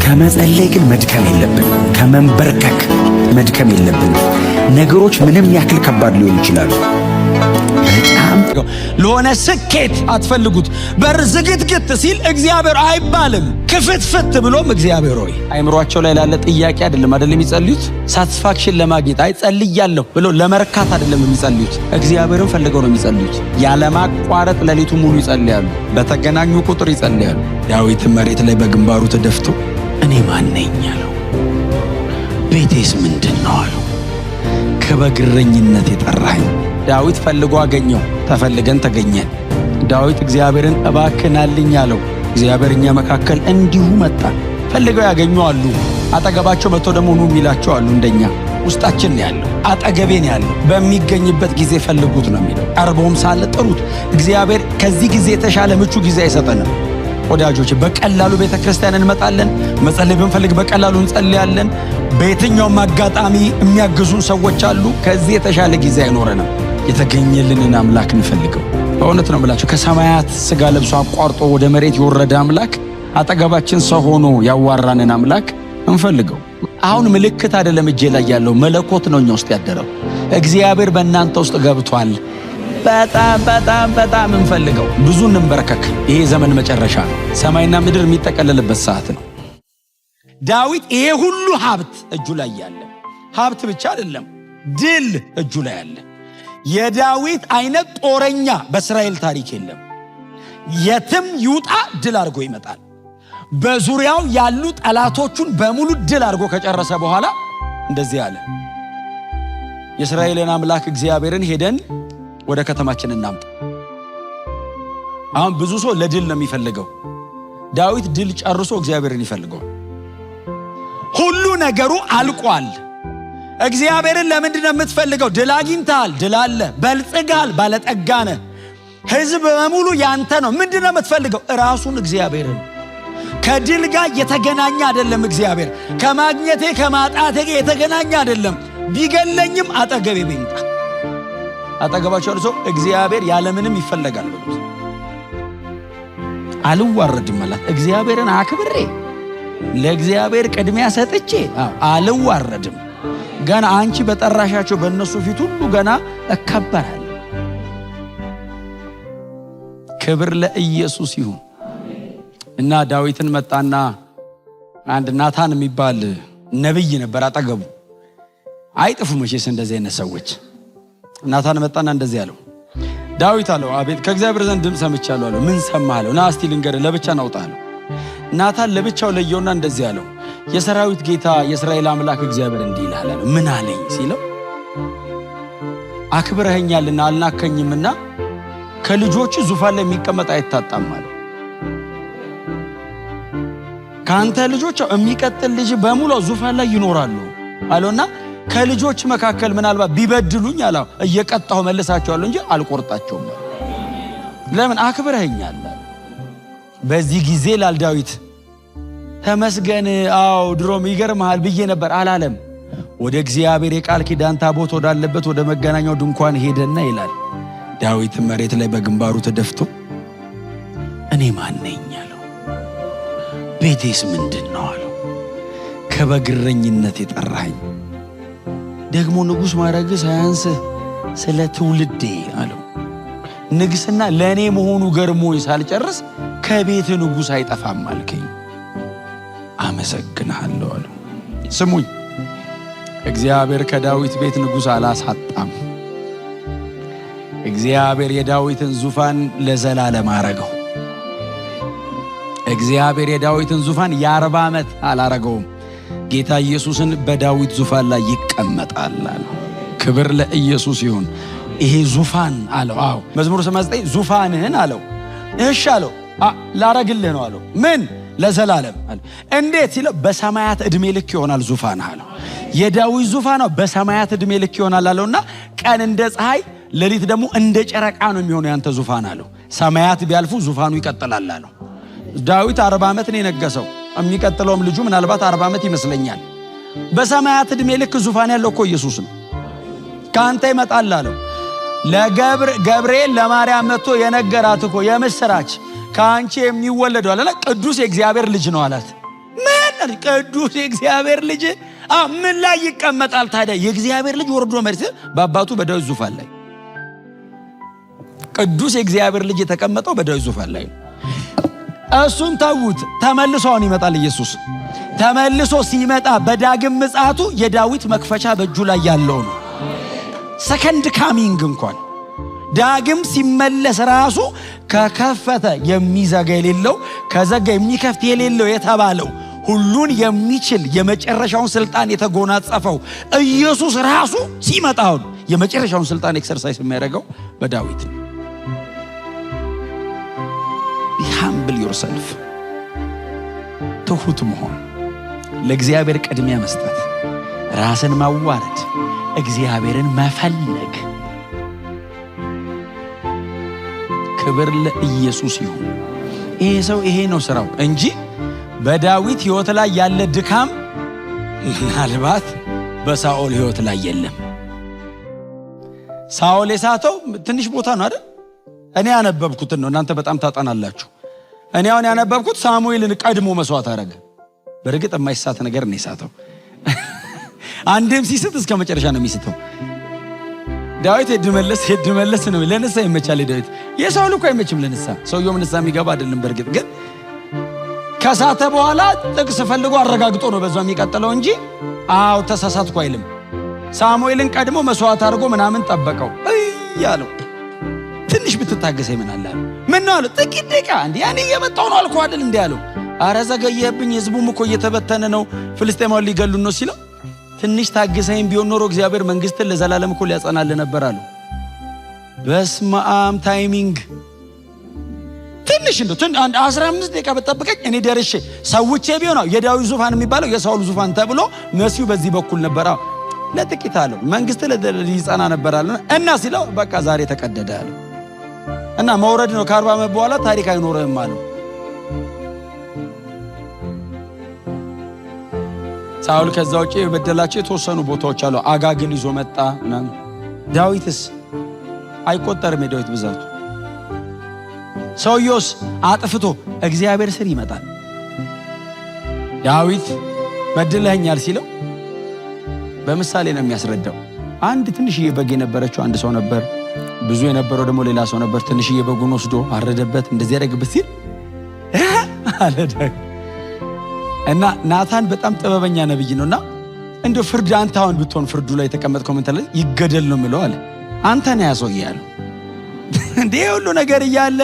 ከመጸለይ ግን መድከም የለብን። ከመንበርከክ መድከም የለብን። ነገሮች ምንም ያክል ከባድ ሊሆኑ ይችላሉ። በጣም ለሆነ ስኬት አትፈልጉት። በር ዝግትግት ሲል እግዚአብሔር አይባልም። ክፍትፍት ብሎም እግዚአብሔር ሆይ አይምሯቸው ላይ ላለ ጥያቄ አይደለም የሚጸልዩት። ሳቲስፋክሽን ለማግኘት ጸልያለሁ ብሎ ለመርካት አይደለም የሚጸልዩት። እግዚአብሔርን ፈልገው ነው የሚጸልዩት። ያለማቋረጥ ሌሊቱ ሙሉ ይጸልያሉ። በተገናኙ ቁጥር ይጸልያሉ። ዳዊት መሬት ላይ በግንባሩ ተደፍቶ እኔ ማን ነኝ አለው። ቤቴስ ምንድን ነው አለው። ከበግረኝነት የጠራኸኝ። ዳዊት ፈልጎ አገኘው፣ ተፈልገን ተገኘን። ዳዊት እግዚአብሔርን እባክናልኝ አለው። እግዚአብሔር እኛ መካከል እንዲሁ መጣ። ፈልገው ያገኙ አሉ፣ አጠገባቸው መጥቶ ደግሞ ኑ የሚላቸው አሉ። እንደኛ ውስጣችን ያለው አጠገቤን ያለው በሚገኝበት ጊዜ ፈልጉት ነው የሚለው። ቀርቦም ሳለ ጥሩት። እግዚአብሔር ከዚህ ጊዜ የተሻለ ምቹ ጊዜ አይሰጠንም። ወዳጆች በቀላሉ ቤተ ክርስቲያን እንመጣለን። መጸለይ ብንፈልግ በቀላሉ እንጸልያለን። በየትኛውም አጋጣሚ የሚያግዙን ሰዎች አሉ። ከዚህ የተሻለ ጊዜ አይኖረንም። የተገኘልንን አምላክ እንፈልገው። በእውነት ነው የምላችሁ፣ ከሰማያት ሥጋ ለብሶ አቋርጦ ወደ መሬት የወረደ አምላክ፣ አጠገባችን ሰው ሆኖ ያዋራንን አምላክ እንፈልገው። አሁን ምልክት አይደለም እጄ ላይ ያለው መለኮት ነው እኛ ውስጥ ያደረው። እግዚአብሔር በእናንተ ውስጥ ገብቷል። በጣም በጣም በጣም እንፈልገው። ብዙ እንበርከክ። ይሄ ዘመን መጨረሻ ነው። ሰማይና ምድር የሚጠቀለልበት ሰዓት ነው። ዳዊት ይሄ ሁሉ ሀብት እጁ ላይ ያለ፣ ሀብት ብቻ አይደለም ድል እጁ ላይ ያለ። የዳዊት አይነት ጦረኛ በእስራኤል ታሪክ የለም። የትም ይውጣ ድል አድርጎ ይመጣል። በዙሪያው ያሉ ጠላቶቹን በሙሉ ድል አድርጎ ከጨረሰ በኋላ እንደዚህ አለ፣ የእስራኤልን አምላክ እግዚአብሔርን ሄደን ወደ ከተማችን እናምጣ። አሁን ብዙ ሰው ለድል ነው የሚፈልገው። ዳዊት ድል ጨርሶ እግዚአብሔርን ይፈልገው። ሁሉ ነገሩ አልቋል። እግዚአብሔርን ለምንድን ነው የምትፈልገው? ድል አግኝተሃል፣ ድል አለ፣ በልጽጋል፣ ባለጠጋነ፣ ሕዝብ በሙሉ ያንተ ነው። ምንድን ነው የምትፈልገው? ራሱን እግዚአብሔርን። ከድል ጋር የተገናኘ አይደለም። እግዚአብሔር ከማግኘቴ ከማጣቴ ጋር የተገናኘ አይደለም። ቢገለኝም አጠገቤ ቢምጣ። አጠገባቸው ሰው እግዚአብሔር ያለምንም ይፈለጋል ብሎ አልዋረድም ማለት እግዚአብሔርን አክብሬ ለእግዚአብሔር ቅድሚያ ሰጥቼ አልዋረድም። ገና አንቺ በጠራሻቸው በእነሱ ፊት ሁሉ ገና እከበራለሁ። ክብር ለኢየሱስ ይሁን። እና ዳዊትን መጣና አንድ ናታን የሚባል ነብይ ነበር አጠገቡ። አይጥፉ መቼስ እንደዚህ አይነት ሰዎች። ናታን መጣና እንደዚህ አለው፣ ዳዊት አለው፣ አቤት። ከእግዚአብሔር ዘንድ ድምፅ ሰምቻለሁ አለው። ምን ሰማህ አለው። ና እስቲ ልንገርህ፣ ለብቻ ናውጣ አለው። ናታን ለብቻው ለየውና እንደዚህ አለው፣ የሰራዊት ጌታ የእስራኤል አምላክ እግዚአብሔር እንዲህ ይላል አለው። ምን አለኝ ሲለው፣ አክብረኸኛልና አልናከኝምና ከልጆች ዙፋን ላይ የሚቀመጥ አይታጣም አለው። ካንተ ልጆች የሚቀጥል ልጅ በሙሉ ዙፋን ላይ ይኖራሉ አለውና ከልጆች መካከል ምናልባት ቢበድሉኝ አላው እየቀጣሁ መልሳቸዋለሁ እንጂ አልቆርጣቸውም። ለምን? አክብረኸኛል። በዚህ ጊዜ ላል ዳዊት ተመስገን፣ አዎ ድሮም ይገርምሃል ብዬ ነበር አላለም። ወደ እግዚአብሔር የቃል ኪዳን ታቦት ወዳለበት ወደ መገናኛው ድንኳን ሄደና ይላል፣ ዳዊት መሬት ላይ በግንባሩ ተደፍቶ እኔ ማን ነኝ አለው። ቤቴስ ምንድን ነው አለው። ከበግረኝነት የጠራኸኝ ደግሞ ንጉሥ ማድረግ ሳያንስህ ስለ ትውልዴ አለው። ንግስና ለእኔ መሆኑ ገርሞኝ ሳልጨርስ ከቤት ንጉሥ አይጠፋም አልከኝ፣ አመሰግንሃለሁ አለው። ስሙኝ፣ እግዚአብሔር ከዳዊት ቤት ንጉሥ አላሳጣም። እግዚአብሔር የዳዊትን ዙፋን ለዘላለም አረገው። እግዚአብሔር የዳዊትን ዙፋን የ40 ዓመት አላረገውም። ጌታ ኢየሱስን በዳዊት ዙፋን ላይ ይቀመጣል አለው። ክብር ለኢየሱስ ይሁን። ይሄ ዙፋን አለው። አዎ መዝሙር 89 ዙፋንህን አለው። እሺ አለው፣ ላረግልህ ነው አለው። ምን? ለዘላለም አለው። እንዴት ሲለው በሰማያት ዕድሜ ልክ ይሆናል ዙፋንህ አለው። የዳዊት ዙፋን ነው በሰማያት ዕድሜ ልክ ይሆናል አለውና ቀን እንደ ፀሐይ ሌሊት ደግሞ እንደ ጨረቃ ነው የሚሆነው ያንተ ዙፋን አለው። ሰማያት ቢያልፉ ዙፋኑ ይቀጥላል አለው። ዳዊት 40 ዓመት ነው የነገሰው። የሚቀጥለውም ልጁ ምናልባት 40 ዓመት ይመስለኛል። በሰማያት ዕድሜ ልክ ዙፋን ያለው እኮ ኢየሱስ ነው። ካንተ ይመጣል አለው። ለገብርኤል ለማርያም መጥቶ የነገራት እኮ የምስራች ከአንቺ የሚወለደው አለና ቅዱስ የእግዚአብሔር ልጅ ነው አላት። ምን? ይላል። ቅዱስ የእግዚአብሔር ልጅ ምን ላይ ይቀመጣል ታዲያ? የእግዚአብሔር ልጅ ወርዶ መርስ በአባቱ በዳዊት ዙፋን ላይ ቅዱስ የእግዚአብሔር ልጅ የተቀመጠው በዳዊት ዙፋን ላይ ነው። እሱን ተውት። ተመልሶ አሁን ይመጣል ኢየሱስ። ተመልሶ ሲመጣ በዳግም ምጽአቱ የዳዊት መክፈቻ በእጁ ላይ ያለው ነው። ሰከንድ ካሚንግ እንኳን ዳግም ሲመለስ ራሱ ከከፈተ የሚዘጋ የሌለው ከዘጋ የሚከፍት የሌለው የተባለው ሁሉን የሚችል የመጨረሻውን ስልጣን የተጎናጸፈው ኢየሱስ ራሱ ሲመጣ አሁን የመጨረሻውን ስልጣን ኤክሰርሳይዝ የሚያደርገው በዳዊት ነው። humble yourself ትሁት መሆን፣ ለእግዚአብሔር ቅድሚያ መስጠት፣ ራስን ማዋረድ፣ እግዚአብሔርን መፈለግ። ክብር ለኢየሱስ ይሁን። ይሄ ሰው ይሄ ነው ስራው እንጂ በዳዊት ሕይወት ላይ ያለ ድካም ምናልባት በሳኦል ሕይወት ላይ የለም። ሳኦል የሳተው ትንሽ ቦታ ነው አይደል? እኔ ያነበብኩትን ነው፣ እናንተ በጣም ታጠናላችሁ። እኔ አሁን ያነበብኩት ሳሙኤልን ቀድሞ መስዋዕት አረገ። በእርግጥ የማይሳት ነገር ነው የሳተው። አንድም ሲስት እስከ መጨረሻ ነው የሚስተው። ዳዊት ሄድመለስ ነው። ለንሳ ይመቻል ዳዊት። የሳኦል እኮ አይመችም ለንሳ። ሰውየውም ንሳ የሚገባ አይደለም። በእርግጥ ግን ከሳተ በኋላ ጥቅስ ፈልጎ አረጋግጦ ነው በዛው የሚቀጥለው እንጂ አው ተሳሳትኩ አይልም። ሳሙኤልን ቀድሞ መስዋዕት አድርጎ ምናምን ጠበቀው ያለው ትንሽ ብትታገሰኝ ምን አለ? ምን ነው አለ? ጥቂት ደቂቃ እንዴ ያኔ እየመጣው ነው አልኩ አይደል እንዴ ያለው። አረ ዘገየብኝ፣ ህዝቡም እኮ እየተበተነ ነው፣ ፍልስጤማውያን ሊገሉን ነው ሲለው ትንሽ ታገሰኝ ቢሆን ኖሮ እግዚአብሔር መንግስትን ለዘላለም እኮ ሊያጸናል ነበር አለው። በስመ አብ ታይሚንግ ትንሽ እንደው 15 ደቂቃ በተጠብቀኝ እኔ ደርሼ ሰውቼ ቢሆን ነው የዳዊት ዙፋን የሚባለው የሳኦል ዙፋን ተብሎ መሲሁ በዚህ በኩል ነበር። ለጥቂት አለው መንግስት ሊጸና ነበር አለ እና ሲለው በቃ ዛሬ ተቀደደ አለው እና መውረድ ነው። ከ40 ዓመት በኋላ ታሪክ አይኖርም አለው። ሳኦል ከዛ ውጪ የበደላቸው የተወሰኑ ቦታዎች አሉ። አጋግን ይዞ መጣ ምናምን። ዳዊትስ አይቆጠርም የዳዊት ብዛቱ። ሰውዮስ አጥፍቶ እግዚአብሔር ስር ይመጣል። ዳዊት በድለኛል ሲለው በምሳሌ ነው የሚያስረዳው። አንድ ትንሽዬ በግ የነበረችው አንድ ሰው ነበር፣ ብዙ የነበረው ደግሞ ሌላ ሰው ነበር። ትንሽዬ በጉን ወስዶ አረደበት፣ እንደዚህ ያደረግበት ሲል አለ ዳዊት። እና ናታን በጣም ጥበበኛ ነብይ ነውና እንደው ፍርድ አንተ አሁን ብትሆን ፍርዱ ላይ የተቀመጥከው ምን ተለይ ይገደል ነው የምለው አለ። አንተ ነህ ያሰውያለሁ እንዴ ሁሉ ነገር እያለ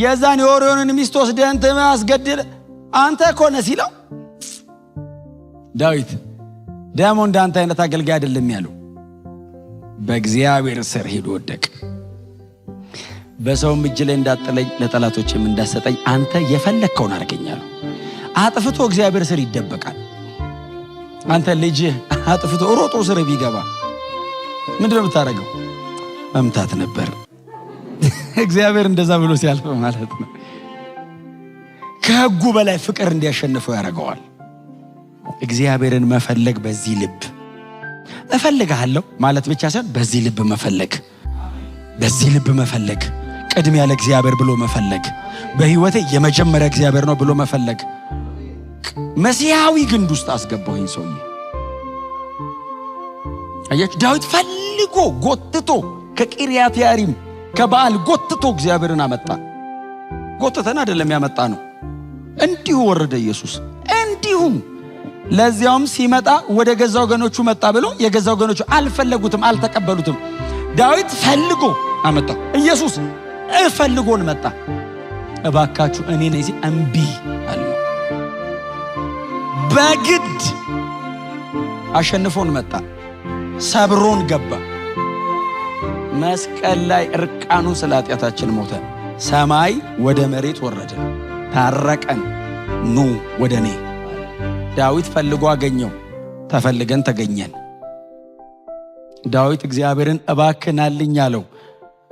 የዛን የኦሪዮንን ሚስት ወስደህ አንተ ማስገደል አንተ እኮ ነህ ሲለው ዳዊት ደሞ እንዳንተ አይነት አገልጋይ አይደለም ያለው። በእግዚአብሔር ስር ሄዶ ወደቀ። በሰውም እጅ ላይ እንዳጥለኝ ለጠላቶችም እንዳሰጠኝ አንተ የፈለከውን አድርገኛለሁ። አጥፍቶ እግዚአብሔር ስር ይደበቃል። አንተ ልጅ አጥፍቶ ሮጦ ስር ቢገባ ምንድነው የምታደርገው? መምታት ነበር። እግዚአብሔር እንደዛ ብሎ ሲያልፍ ማለት ነው ከሕጉ በላይ ፍቅር እንዲያሸንፈው ያደርገዋል። እግዚአብሔርን መፈለግ በዚህ ልብ እፈልግሃለሁ ማለት ብቻ ሳይሆን በዚህ ልብ መፈለግ፣ በዚህ ልብ መፈለግ፣ ቅድሚያ ለእግዚአብሔር ብሎ መፈለግ፣ በህይወቴ የመጀመሪያ እግዚአብሔር ነው ብሎ መፈለግ። መሲያዊ ግንድ ውስጥ አስገባው ይህን ሰውዬ። አያችሁ ዳዊት ፈልጎ ጎትቶ ከቂርያት ያሪም ከበዓል ጎትቶ እግዚአብሔርን አመጣ። ጎትተን አይደለም ያመጣ ነው፣ እንዲሁ ወረደ ኢየሱስ እንዲሁ። ለዚያውም ሲመጣ ወደ ገዛ ወገኖቹ መጣ ብሎ የገዛ ወገኖቹ አልፈለጉትም፣ አልተቀበሉትም። ዳዊት ፈልጎ አመጣ። ኢየሱስ ፈልጎን መጣ። እባካችሁ እኔ ነኝ ሲል እምቢ አለ። በግድ አሸንፎን መጣ። ሰብሮን ገባ። መስቀል ላይ እርቃኑን ስለ ኃጢአታችን ሞተ። ሰማይ ወደ መሬት ወረደ። ታረቀን። ኑ ወደ እኔ። ዳዊት ፈልጎ አገኘው፣ ተፈልገን ተገኘን። ዳዊት እግዚአብሔርን እባክናልኝ አለው።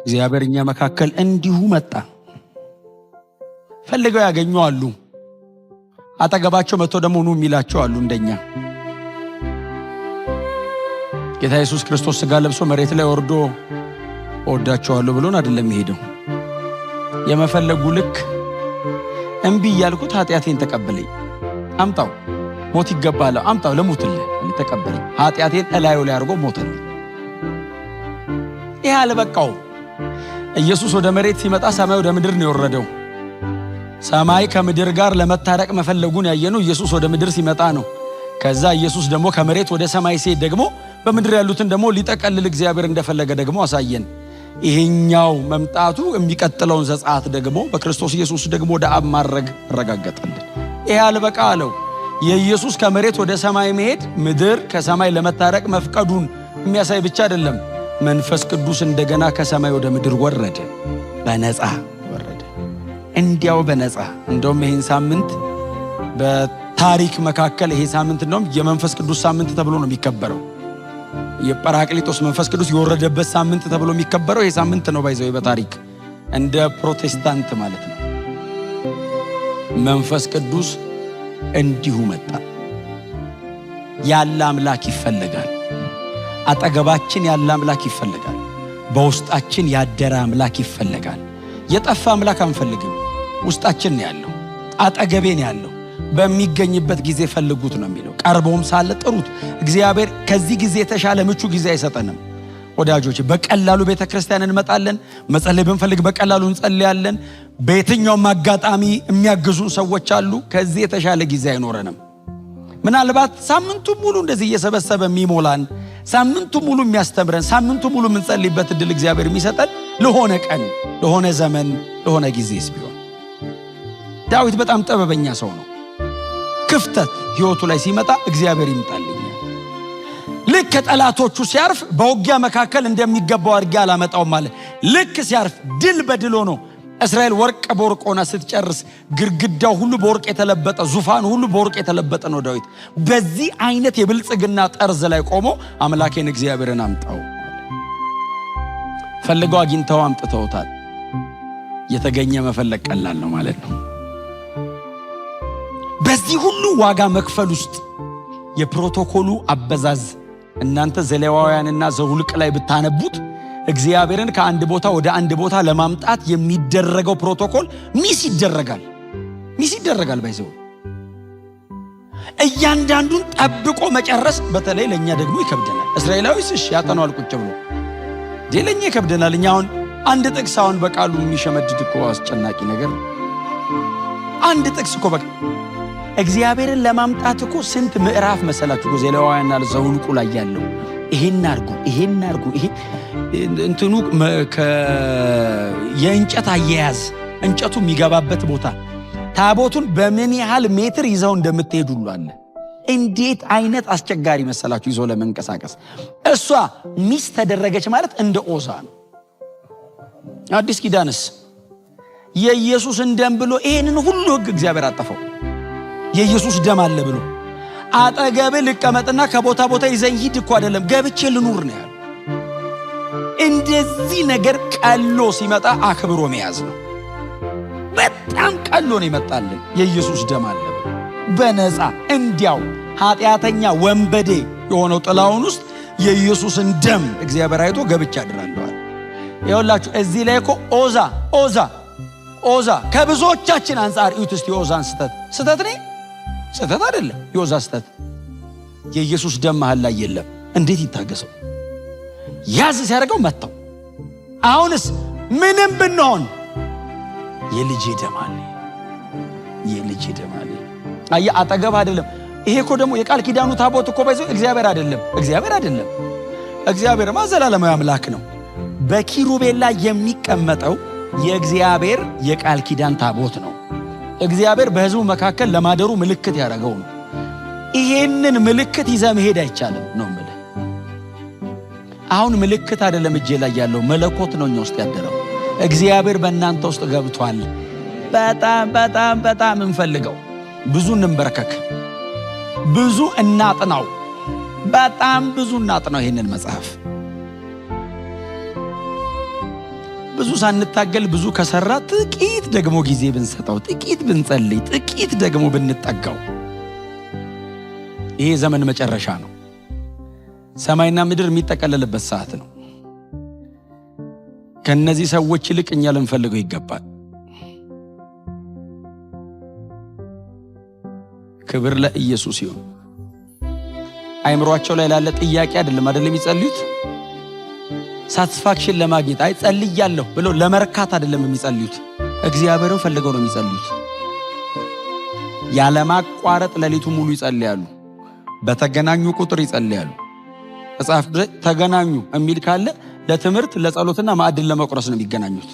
እግዚአብሔር እኛ መካከል እንዲሁ መጣ። ፈልገው ያገኙ አሉ፣ አጠገባቸው መጥቶ ደግሞ ኑ የሚላቸው አሉ። እንደኛ ጌታ ኢየሱስ ክርስቶስ ሥጋ ለብሶ መሬት ላይ ወርዶ እወዳቸዋለሁ ብሎን አይደለም የሚሄደው። የመፈለጉ ልክ እምቢ እያልኩት ኃጢአቴን ተቀበለኝ አምጣው ሞት ይገባል፣ አምጣው ለሞትልህ እኔ ተቀበለኝ። ኃጢአቴን እላዩ ላይ አድርጎ ሞተልኝ። ይሄ አልበቃው። ኢየሱስ ወደ መሬት ሲመጣ ሰማይ ወደ ምድር ነው የወረደው። ሰማይ ከምድር ጋር ለመታረቅ መፈለጉን ያየነው ኢየሱስ ወደ ምድር ሲመጣ ነው። ከዛ ኢየሱስ ደግሞ ከመሬት ወደ ሰማይ ሲሄድ ደግሞ በምድር ያሉትን ደግሞ ሊጠቀልል እግዚአብሔር እንደፈለገ ደግሞ አሳየን። ይሄኛው መምጣቱ የሚቀጥለውን ዘጸአት ደግሞ በክርስቶስ ኢየሱስ ደግሞ ወደ አብ ማድረግ ረጋገጠልን። ይሄ አልበቃ አለው። የኢየሱስ ከመሬት ወደ ሰማይ መሄድ ምድር ከሰማይ ለመታረቅ መፍቀዱን የሚያሳይ ብቻ አይደለም። መንፈስ ቅዱስ እንደገና ከሰማይ ወደ ምድር ወረደ፣ በነፃ ወረደ። እንዲያው በነፃ እንደውም ይሄን ሳምንት በታሪክ መካከል ይሄ ሳምንት እንደውም የመንፈስ ቅዱስ ሳምንት ተብሎ ነው የሚከበረው። የጰራቅሊጦስ መንፈስ ቅዱስ የወረደበት ሳምንት ተብሎ የሚከበረው ይሄ ሳምንት ነው። ባይዘው በታሪክ እንደ ፕሮቴስታንት ማለት ነው። መንፈስ ቅዱስ እንዲሁ መጣ። ያለ አምላክ ይፈልጋል። አጠገባችን ያለ አምላክ ይፈልጋል። በውስጣችን ያደረ አምላክ ይፈልጋል። የጠፋ አምላክ አንፈልግም። ውስጣችን ነው ያለው፣ አጠገቤ ነው ያለው። በሚገኝበት ጊዜ ፈልጉት ነው የሚለው። ቀርቦም ሳለ ጥሩት። እግዚአብሔር ከዚህ ጊዜ የተሻለ ምቹ ጊዜ አይሰጠንም ወዳጆች። በቀላሉ ቤተክርስቲያን እንመጣለን። መጸለይ ብንፈልግ በቀላሉ እንጸልያለን። በየትኛውም አጋጣሚ የሚያግዙን ሰዎች አሉ። ከዚህ የተሻለ ጊዜ አይኖረንም። ምናልባት ሳምንቱ ሙሉ እንደዚህ እየሰበሰበ የሚሞላን፣ ሳምንቱ ሙሉ የሚያስተምረን፣ ሳምንቱ ሙሉ የምንጸልይበት እድል እግዚአብሔር የሚሰጠን ለሆነ ቀን፣ ለሆነ ዘመን፣ ለሆነ ጊዜስ ቢሆን። ዳዊት በጣም ጥበበኛ ሰው ነው። ክፍተት ህይወቱ ላይ ሲመጣ እግዚአብሔር ይምጣልኛል። ልክ ከጠላቶቹ ሲያርፍ በውጊያ መካከል እንደሚገባው አድርጌ አላመጣውም ማለት። ልክ ሲያርፍ ድል በድል ሆኖ እስራኤል ወርቅ በወርቅ ሆና ስትጨርስ ግድግዳው ሁሉ በወርቅ የተለበጠ፣ ዙፋኑ ሁሉ በወርቅ የተለበጠ ነው ዳዊት። በዚህ አይነት የብልጽግና ጠርዝ ላይ ቆሞ አምላኬን እግዚአብሔርን አምጣው። ፈልገው አግኝተው አምጥተውታል። የተገኘ መፈለግ ቀላል ነው ማለት ነው። በዚህ ሁሉ ዋጋ መክፈል ውስጥ የፕሮቶኮሉ አበዛዝ እናንተ ዘሌዋውያንና ዘሁልቅ ላይ ብታነቡት እግዚአብሔርን ከአንድ ቦታ ወደ አንድ ቦታ ለማምጣት የሚደረገው ፕሮቶኮል ሚስ ይደረጋል ባይዘው እያንዳንዱን ጠብቆ መጨረስ በተለይ ለኛ ደግሞ ይከብደናል። እስራኤላዊስ እሺ ያጠናዋል ቁጭ ብሎ፣ ለኛ ይከብደናል። እኛ አሁን አንድ ጥቅስ አሁን በቃሉ የሚሸመድድ እኮ አስጨናቂ ነገር። አንድ ጥቅስ እኮ በቃ እግዚአብሔርን ለማምጣት እኮ ስንት ምዕራፍ መሰላችሁ? ዘሌዋውያንና ዘሁልቁ ላይ ያለው ይሄን አርጉ ይሄ እንትኑ የእንጨት አያያዝ፣ እንጨቱ የሚገባበት ቦታ፣ ታቦቱን በምን ያህል ሜትር ይዘው እንደምትሄዱ ሁሉ አለ። እንዴት አይነት አስቸጋሪ መሰላችሁ ይዞ ለመንቀሳቀስ። እሷ ሚስ ተደረገች ማለት እንደ ኦዛ ነው። አዲስ ኪዳንስ የኢየሱስን ደም ብሎ ይሄንን ሁሉ ሕግ እግዚአብሔር አጠፈው። የኢየሱስ ደም አለ ብሎ አጠገብ ልቀመጥና ከቦታ ቦታ ይዘኝ ሂድ እኮ አይደለም፣ ገብቼ ልኑር ነው ያለው። እንደዚህ ነገር ቀሎ ሲመጣ አክብሮ መያዝ ነው። በጣም ቀሎ ነው ይመጣልን። የኢየሱስ ደም አለ በነፃ እንዲያው ኃጢአተኛ ወንበዴ የሆነው ጥላውን ውስጥ የኢየሱስን ደም እግዚአብሔር አይቶ ገብቻ አድራለዋል። ይኸውላችሁ እዚህ ላይ እኮ ኦዛ ከብዙዎቻችን አንጻር እዩት እስቲ። ኦዛን ስተት ነው ስተት አይደለም። የኦዛ ስተት የኢየሱስ ደም መሃል ላይ የለም። እንዴት ይታገሰው? ያዝ ሲያደርገው መጣው። አሁንስ ምንም ብንሆን የልጄ ደም አለ። አያ አጠገብ አይደለም። ይሄ እኮ ደግሞ የቃል ኪዳኑ ታቦት እኮ ባይዘው እግዚአብሔር አይደለም። እግዚአብሔርማ ዘላለማዊ አምላክ ነው። በኪሩቤል ላይ የሚቀመጠው የእግዚአብሔር የቃል ኪዳን ታቦት ነው። እግዚአብሔር በሕዝቡ መካከል ለማደሩ ምልክት ያደረገው ነው። ይሄንን ምልክት ይዘ መሄድ አይቻልም ነው የምልህ። አሁን ምልክት አይደለም እጄ ላይ ያለው መለኮት ነው እኛ ውስጥ ያደረው። እግዚአብሔር በእናንተ ውስጥ ገብቷል። በጣም እንፈልገው። ብዙ እንንበርከክ፣ ብዙ እናጥናው፣ በጣም ብዙ እናጥናው ይሄንን መጽሐፍ። ብዙ ሳንታገል ብዙ ከሰራ ጥቂት ደግሞ ጊዜ ብንሰጠው፣ ጥቂት ብንጸልይ፣ ጥቂት ደግሞ ብንጠጋው ይሄ ዘመን መጨረሻ ነው። ሰማይና ምድር የሚጠቀለልበት ሰዓት ነው። ከነዚህ ሰዎች ይልቅ እኛ ልንፈልገው ይገባል። ክብር ክብር ለኢየሱስ ይሁን። አይምሯቸው ላይ ላለ ጥያቄ አይደለም የሚጸልዩት። ሳቲስፋክሽን ለማግኘት ጸልያለሁ ብለው ለመርካት አይደለም የሚጸልዩት። እግዚአብሔርን ፈልገው ነው የሚጸልዩት። ያለማቋረጥ ሌሊቱ ሙሉ ይጸልያሉ። በተገናኙ ቁጥር ይጸልያሉ። መጽሐፍ ተገናኙ የሚል ካለ ለትምህርት ለጸሎትና ማዕድን ለመቁረስ ነው የሚገናኙት።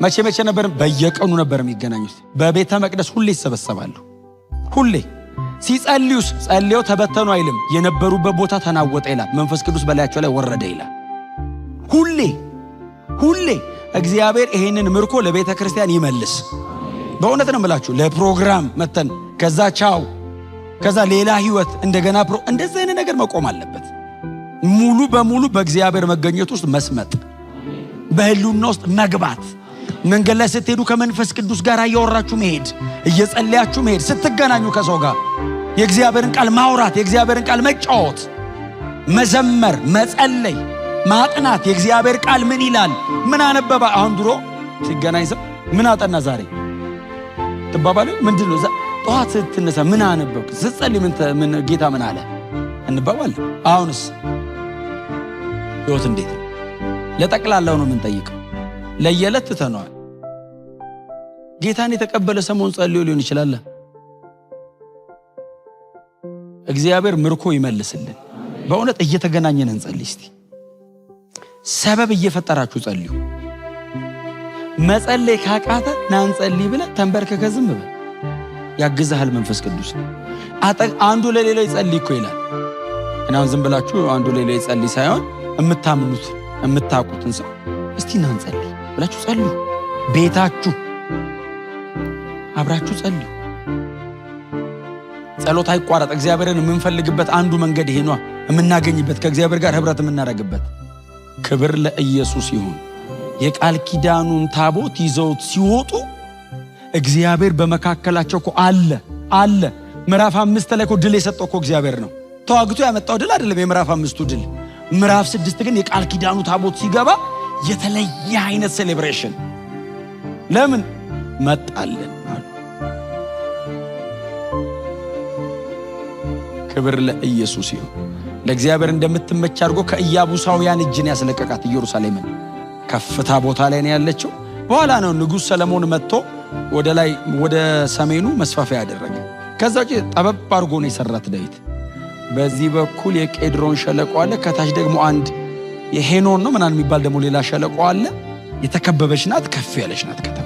መቼ ነበር? በየቀኑ ነበር የሚገናኙት። በቤተ መቅደስ ሁሌ ይሰበሰባሉ። ሁሌ ሲጸልዩስ ጸልየው ተበተኑ አይልም። የነበሩበት ቦታ ተናወጠ ይላል። መንፈስ ቅዱስ በላያቸው ላይ ወረደ ይላል። ሁሌ እግዚአብሔር ይሄንን ምርኮ ለቤተ ክርስቲያን ይመልስ። በእውነት ነው የምላችሁ። ለፕሮግራም መተን ከዛ ቻው ከዛ ሌላ ህይወት እንደገና እንደዚህ አይነት ነገር መቆም አለበት። ሙሉ በሙሉ በእግዚአብሔር መገኘት ውስጥ መስመጥ፣ በህልውና ውስጥ መግባት፣ መንገድ ላይ ስትሄዱ ከመንፈስ ቅዱስ ጋር እያወራችሁ መሄድ፣ እየጸለያችሁ መሄድ፣ ስትገናኙ ከሰው ጋር የእግዚአብሔርን ቃል ማውራት፣ የእግዚአብሔርን ቃል መጫወት፣ መዘመር፣ መጸለይ፣ ማጥናት። የእግዚአብሔር ቃል ምን ይላል? ምን አነበባ? አሁን ድሮ ሲገናኝ ሰው ምን አጠና ዛሬ ትባባሉ። ምንድን ነው ጠዋት ስትነሳ ምን አነበብክ? ስትጸልይ ምን ጌታ ምን አለ እንባባል። አሁንስ ህይወት እንዴት ነው? ለጠቅላላው ነው የምንጠይቀው። ለየለት ትተነዋል። ጌታን የተቀበለ ሰሞን ጸልዮ ሊሆን ይችላል። እግዚአብሔር ምርኮ ይመልስልን። በእውነት እየተገናኘን እንጸልይ። እስቲ ሰበብ እየፈጠራችሁ ጸልዩ። መጸለይ ካቃተ ና እንጸልይ ብለህ ተንበርከከ ዝም በል። ያግዛሃል መንፈስ ቅዱስ። አንዱ ለሌላው ይጸልይ እኮ ይላል። እናን ዝም ብላችሁ አንዱ ለሌላው ይጸልይ ሳይሆን የምታምኑት የምታውቁትን ሰው እስቲ ና እንጸልይ ብላችሁ ጸልዩ። ቤታችሁ አብራችሁ ጸልዩ። ጸሎት አይቋረጥ። እግዚአብሔርን የምንፈልግበት አንዱ መንገድ ይሄ ነው። የምናገኝበት ከእግዚአብሔር ጋር ህብረት የምናደርግበት። ክብር ለኢየሱስ ይሁን። የቃል ኪዳኑን ታቦት ይዘውት ሲወጡ እግዚአብሔር በመካከላቸው እኮ አለ። ምዕራፍ 5 ላይ እኮ ድል የሰጠው እኮ እግዚአብሔር ነው። ተዋግቶ ያመጣው ድል አይደለም የምዕራፍ 5ቱ ድል። ምዕራፍ 6 ግን የቃል ኪዳኑ ታቦት ሲገባ የተለየ አይነት ሴሌብሬሽን። ለምን መጣልን? ክብር ለኢየሱስ ይሁን። ለእግዚአብሔር እንደምትመች አድርጎ ከኢያቡሳውያን እጅን ያስለቀቃት ኢየሩሳሌምን ከፍታ ቦታ ላይ ነው ያለችው። በኋላ ነው ንጉሥ ሰለሞን መጥቶ ወደ ሰሜኑ መስፋፊያ ያደረገ። ከዛ ውጪ ጠበብ አድርጎ ነው የሰራት ዳዊት። በዚህ በኩል የቄድሮን ሸለቆ አለ፣ ከታች ደግሞ አንድ የሄኖን ነው ምናምን የሚባል ደግሞ ሌላ ሸለቆ አለ። የተከበበች ናት፣ ከፍ ያለች ናት ከተማ።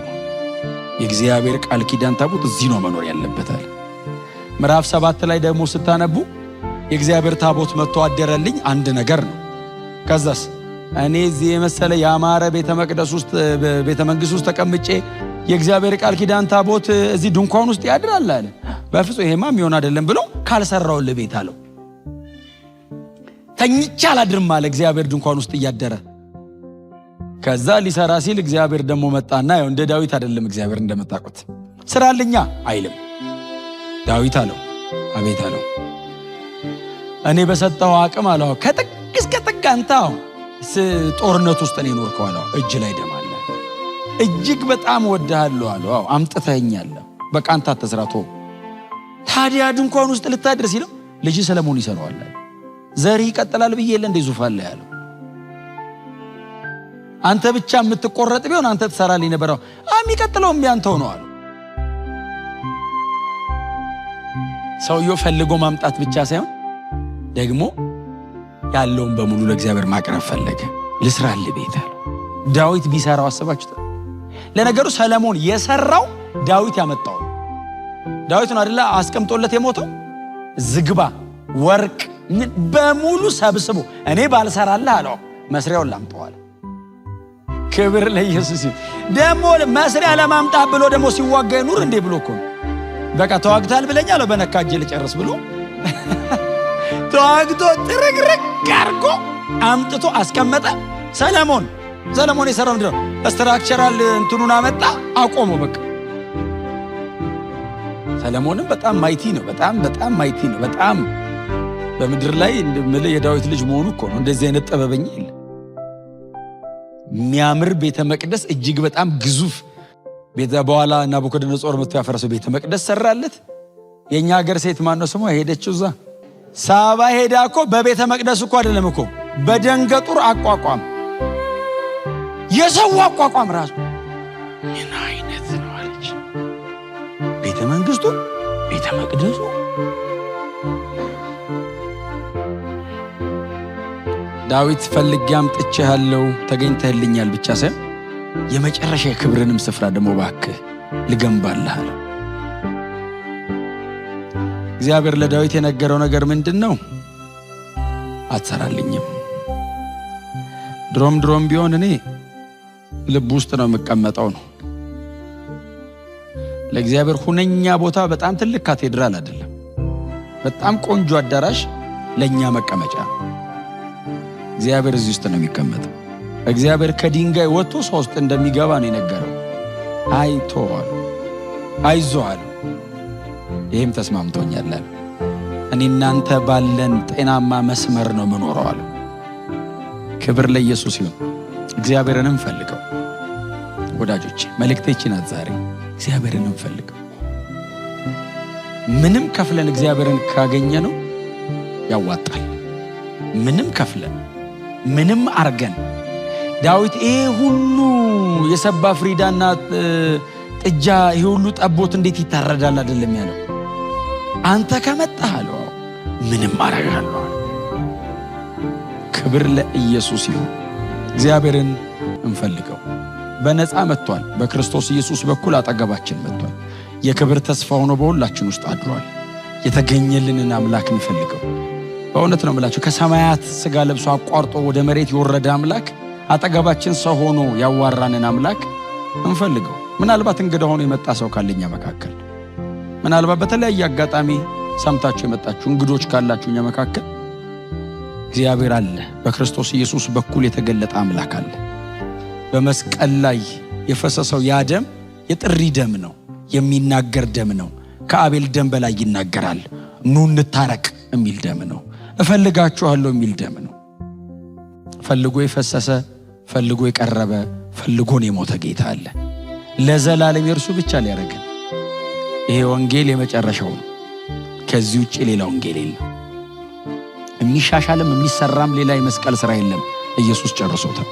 የእግዚአብሔር ቃል ኪዳን ታቦት እዚህ ነው መኖር ያለበታል። ምዕራፍ 7 ላይ ደግሞ ስታነቡ የእግዚአብሔር ታቦት መጥቶ አደረልኝ አንድ ነገር ነው። ከዛስ እኔ እዚህ የመሰለ ያማረ ቤተ መንግሥት ውስጥ ተቀምጬ የእግዚአብሔር ቃል ኪዳን ታቦት እዚህ ድንኳን ውስጥ ያድራል አለ። በፍጹም ይሄማ የሚሆን አይደለም ብሎ ካልሰራውልህ ቤት አለው። ተኝቼ አላድርም አለ እግዚአብሔር ድንኳን ውስጥ እያደረ። ከዛ ሊሰራ ሲል እግዚአብሔር ደግሞ መጣና ያው እንደ ዳዊት አይደለም እግዚአብሔር እንደመጣቁት ስራልኛ አይልም። ዳዊት አለው አቤት አለው። እኔ በሰጠው አቅም አለው ከጥግ እስከ ጥግ አንተ ጦርነት ውስጥ ነው የኖርከው አለው። እጅ ላይ ደም አለ። እጅግ በጣም ወድሃለሁ አለው። አምጥተኸኛል፣ በቃ አንተ አትስራቶ። ታዲያ ድንኳን ውስጥ ልታድር ሲለው ልጅ ሰለሞን ይሰራዋል፣ ዘሪ ይቀጥላል ብዬ የለ እንደ ዙፋን ላይ ያለው። አንተ ብቻ የምትቆረጥ ቢሆን አንተ ትሰራልኝ ነበር። የሚቀጥለውም ያንተው ነው አለው። ሰውየው ፈልጎ ማምጣት ብቻ ሳይሆን ደግሞ ያለውን በሙሉ ለእግዚአብሔር ማቅረብ ፈለገ። ልስራልህ ቤት አለው። ዳዊት ቢሰራው አስባችሁት? ለነገሩ ሰለሞን የሰራው ዳዊት ያመጣው። ዳዊት ነው አይደል አስቀምጦለት የሞተው። ዝግባ ወርቅ በሙሉ ሰብስቦ እኔ ባልሰራልህ አለው። መስሪያውን ላምጣዋል። ክብር ለኢየሱስ። ደግሞ መስሪያ ለማምጣት ብሎ ደግሞ ሲዋጋ ኑር እንዴ ብሎ እኮ በቃ ተዋግታል ብለኛ አለው። በነካ እጄ ልጨርስ ብሎ ተዋግቶ ጥርግርግ አርጎ አምጥቶ አስቀመጠ። ሰለሞን የሰራው ምንድነው? ስትራክቸራል እንትኑን አመጣ አቆመ። በቃ ሰለሞንም በጣም ማይቲ ነው። በጣም ማይቲ ነው። በጣም በምድር ላይ የዳዊት ልጅ መሆኑ እኮ ነው። እንደዚህ አይነት ጥበበኛ የለ። የሚያምር ቤተ መቅደስ እጅግ በጣም ግዙፍ በኋላ ናቡከደነጾር መጥቶ ያፈረሰው ቤተ መቅደስ ሰራለት። የኛ ሀገር ሴት ማን ነው ስሟ? ሄደችው እዛ ሳባ ሄዳ እኮ በቤተ መቅደስ እኮ አይደለም እኮ በደንገጡር አቋቋም የሰው አቋቋም ራሱ ምን አይነት ነው አለች። ቤተ መንግስቱ ቤተ መቅደሱ ዳዊት ፈልጌ አምጥቼሃለሁ ተገኝተህልኛል ብቻ ሳይሆን የመጨረሻ የክብርንም ስፍራ ደግሞ እባክህ ልገንባልህ አለው። እግዚአብሔር ለዳዊት የነገረው ነገር ምንድነው? አትሰራልኝም። ድሮም ቢሆን እኔ ልብ ውስጥ ነው የምቀመጠው ነው። ለእግዚአብሔር ሁነኛ ቦታ በጣም ትልቅ ካቴድራል አይደለም፣ በጣም ቆንጆ አዳራሽ ለኛ መቀመጫ። እግዚአብሔር እዚህ ውስጥ ነው የሚቀመጠው። እግዚአብሔር ከድንጋይ ወጥቶ ሰው ውስጥ እንደሚገባ ነው የነገረው። አይቶዋል፣ አይዞሃል፣ ይህም ተስማምቶኛል። እኔ እናንተ ባለን ጤናማ መስመር ነው የምኖረው አለ። ክብር ለኢየሱስ ይሁን። እግዚአብሔርን እንፈልገው ወዳጆቼ። መልእክቴ ናት ዛሬ። እግዚአብሔርን እንፈልገው። ምንም ከፍለን እግዚአብሔርን ካገኘ ነው ያዋጣል። ምንም ከፍለን ምንም አርገን ዳዊት ይሄ ሁሉ የሰባ ፍሪዳና ጥጃ ይሄ ሁሉ ጠቦት እንዴት ይታረዳል አይደለም ያለው። አንተ ከመጣህ አለው ምንም አረጋለሁ። ክብር ለኢየሱስ ይሁን። እግዚአብሔርን እንፈልገው። በነፃ መጥቷል። በክርስቶስ ኢየሱስ በኩል አጠገባችን መጥቷል። የክብር ተስፋ ሆኖ በሁላችን ውስጥ አድሯል። የተገኘልንን አምላክ እንፈልገው። በእውነት ነው የምላችሁ፣ ከሰማያት ሥጋ ለብሶ አቋርጦ ወደ መሬት የወረደ አምላክ፣ አጠገባችን ሰው ሆኖ ያዋራንን አምላክ እንፈልገው። ምናልባት እንግዳ ሆኖ የመጣ ሰው ካለኛ መካከል፣ ምናልባት በተለያየ አጋጣሚ ሰምታችሁ የመጣችሁ እንግዶች ካላችሁኛ መካከል እግዚአብሔር አለ። በክርስቶስ ኢየሱስ በኩል የተገለጠ አምላክ አለ። በመስቀል ላይ የፈሰሰው ያ ደም የጥሪ ደም ነው፣ የሚናገር ደም ነው። ከአቤል ደም በላይ ይናገራል። ኑ እንታረቅ የሚል ደም ነው። እፈልጋችኋለሁ የሚል ደም ነው። ፈልጎ የፈሰሰ ፈልጎ የቀረበ ፈልጎን የሞተ ጌታ አለ። ለዘላለም የእርሱ ብቻ ሊያደርገን። ይሄ ወንጌል የመጨረሻው ነው። ከዚህ ውጭ ሌላ ወንጌል የለም። የሚሻሻልም የሚሰራም ሌላ የመስቀል ሥራ የለም። ኢየሱስ ጨርሶታል።